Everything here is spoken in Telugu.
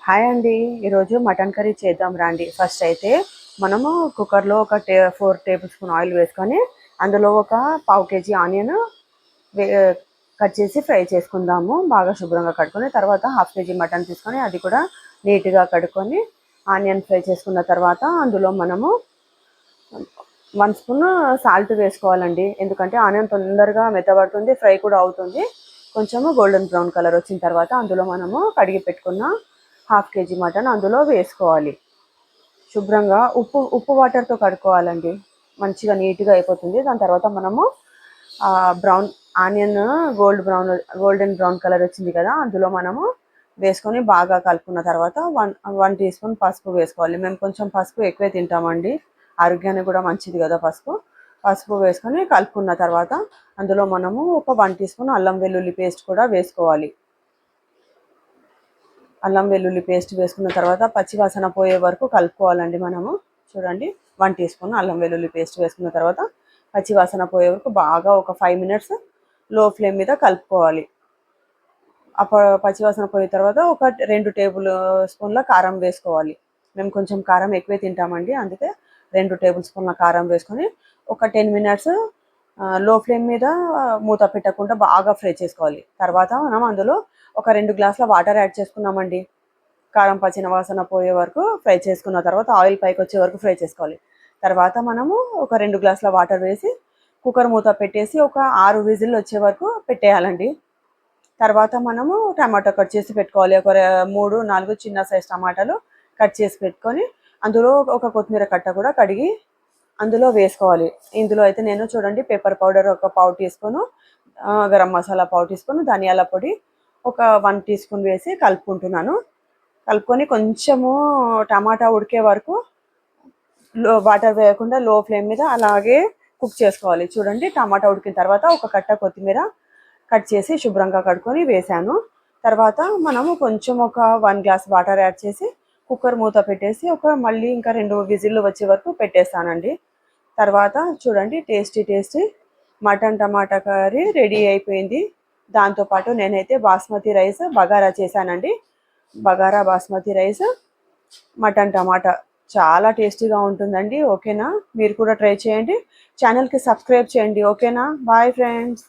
హాయ్ అండి. ఈరోజు మటన్ కర్రీ చేద్దాం రండి. ఫస్ట్ అయితే మనము కుక్కర్లో ఒక 4 టేబుల్ స్పూన్ ఆయిల్ వేసుకొని అందులో ఒక పావు కేజీ ఆనియన్ కట్ చేసి ఫ్రై చేసుకుందాము. బాగా శుభ్రంగా కడుక్కొని తర్వాత హాఫ్ కేజీ మటన్ తీసుకొని అది కూడా నీట్గా కడుక్కొని ఆనియన్ ఫ్రై చేసుకున్న తర్వాత అందులో మనము 1 స్పూన్ సాల్ట్ వేసుకోవాలండి. ఎందుకంటే ఆనియన్ తొందరగా మెత్తబడుతుంది, ఫ్రై కూడా అవుతుంది. కొంచెము గోల్డెన్ బ్రౌన్ కలర్ వచ్చిన తర్వాత అందులో మనము కడిగి పెట్టుకున్న హాఫ్ కేజీ మటన్ అందులో వేసుకోవాలి. శుభ్రంగా ఉప్పు వాటర్తో కడుక్కోవాలండి. మంచిగా నీట్గా అయిపోతుంది. దాని తర్వాత మనము brown onion golden brown colour వచ్చింది కదా, అందులో మనము వేసుకొని బాగా కలుపుకున్న తర్వాత వన్ టీ స్పూన్ పసుపు వేసుకోవాలి. మేము కొంచెం పసుపు ఎక్కువే తింటామండి, ఆరోగ్యానికి కూడా మంచిది కదా పసుపు వేసుకొని కలుపుకున్న తర్వాత అందులో మనము ఒక 1 టీ స్పూన్ అల్లం వెల్లుల్లి పేస్ట్ కూడా వేసుకోవాలి. అల్లం వెల్లుల్లి పేస్ట్ వేసుకున్న తర్వాత పచ్చివాసన పోయే వరకు కలుపుకోవాలండి. మనము చూడండి 1 టీ స్పూన్ అల్లం వెల్లుల్లి పేస్ట్ వేసుకున్న తర్వాత పచ్చివాసన పోయే వరకు బాగా ఒక 5 మినిట్స్ లో ఫ్లేమ్ మీద కలుపుకోవాలి. పచ్చివాసన పోయిన తర్వాత ఒక 2 టేబుల్ స్పూన్ల కారం వేసుకోవాలి. మేము కొంచెం కారం ఎక్కువే తింటామండి, అందుకే 2 టేబుల్ స్పూన్ల కారం వేసుకొని ఒక 10 మినిట్స్ లో ఫ్లేమ్ మీద మూత పెట్టకుండా బాగా ఫ్రై చేసుకోవాలి. తర్వాత మనం అందులో ఒక 2 గ్లాసుల వాటర్ యాడ్ చేసుకున్నామండి. కారం పచ్చిన వాసన పోయే వరకు ఫ్రై చేసుకున్న తర్వాత ఆయిల్ పైకి వచ్చే వరకు ఫ్రై చేసుకోవాలి. తర్వాత మనము ఒక 2 గ్లాసుల వాటర్ వేసి కుక్కర్ మూత పెట్టేసి ఒక 6 విజిల్ వచ్చే వరకు పెట్టేయాలండి. తర్వాత మనము టమాటో కట్ చేసి పెట్టుకోవాలి. ఒక 3-4 చిన్న సైజ్ టమాటాలు కట్ చేసి పెట్టుకొని అందులో ఒక కొత్తిమీర కట్ట కూడా కడిగి అందులో వేసుకోవాలి. ఇందులో అయితే నేను చూడండి పెప్పర్ పౌడర్ ఒక పావు టీ స్పూను, గరం మసాలా పావు టీ స్పూను, ధనియాల పొడి ఒక 1 టీ స్పూన్ వేసి కలుపుకుంటున్నాను. కలుపుకొని కొంచెము టమాటా ఉడికే వరకు వాటర్ వేయకుండా లో ఫ్లేమ్ మీద అలాగే కుక్ చేసుకోవాలి. చూడండి టమాటా ఉడికిన తర్వాత ఒక కట్ట కొత్తిమీర కట్ చేసి శుభ్రంగా కడుక్కొని వేసాను. తర్వాత మనము కొంచెం ఒక 1 గ్లాస్ వాటర్ యాడ్ చేసి కుక్కర్ మూత పెట్టేసి మళ్ళీ ఇంకా 2 విజిల్లు వచ్చే వరకు పెట్టేస్తానండి. తర్వాత చూడండి టేస్టీ మటన్ టమాటా కర్రీ రెడీ అయిపోయింది. దాంతోపాటు నేనైతే బాస్మతి రైస్ బగారా చేశానండి. బగారా బాస్మతి రైస్ మటన్ టమాటా చాలా టేస్టీగా ఉంటుందండి. ఓకేనా, మీరు కూడా ట్రై చేయండి. ఛానల్కి సబ్స్క్రైబ్ చేయండి. ఓకేనా, బాయ్ ఫ్రెండ్స్.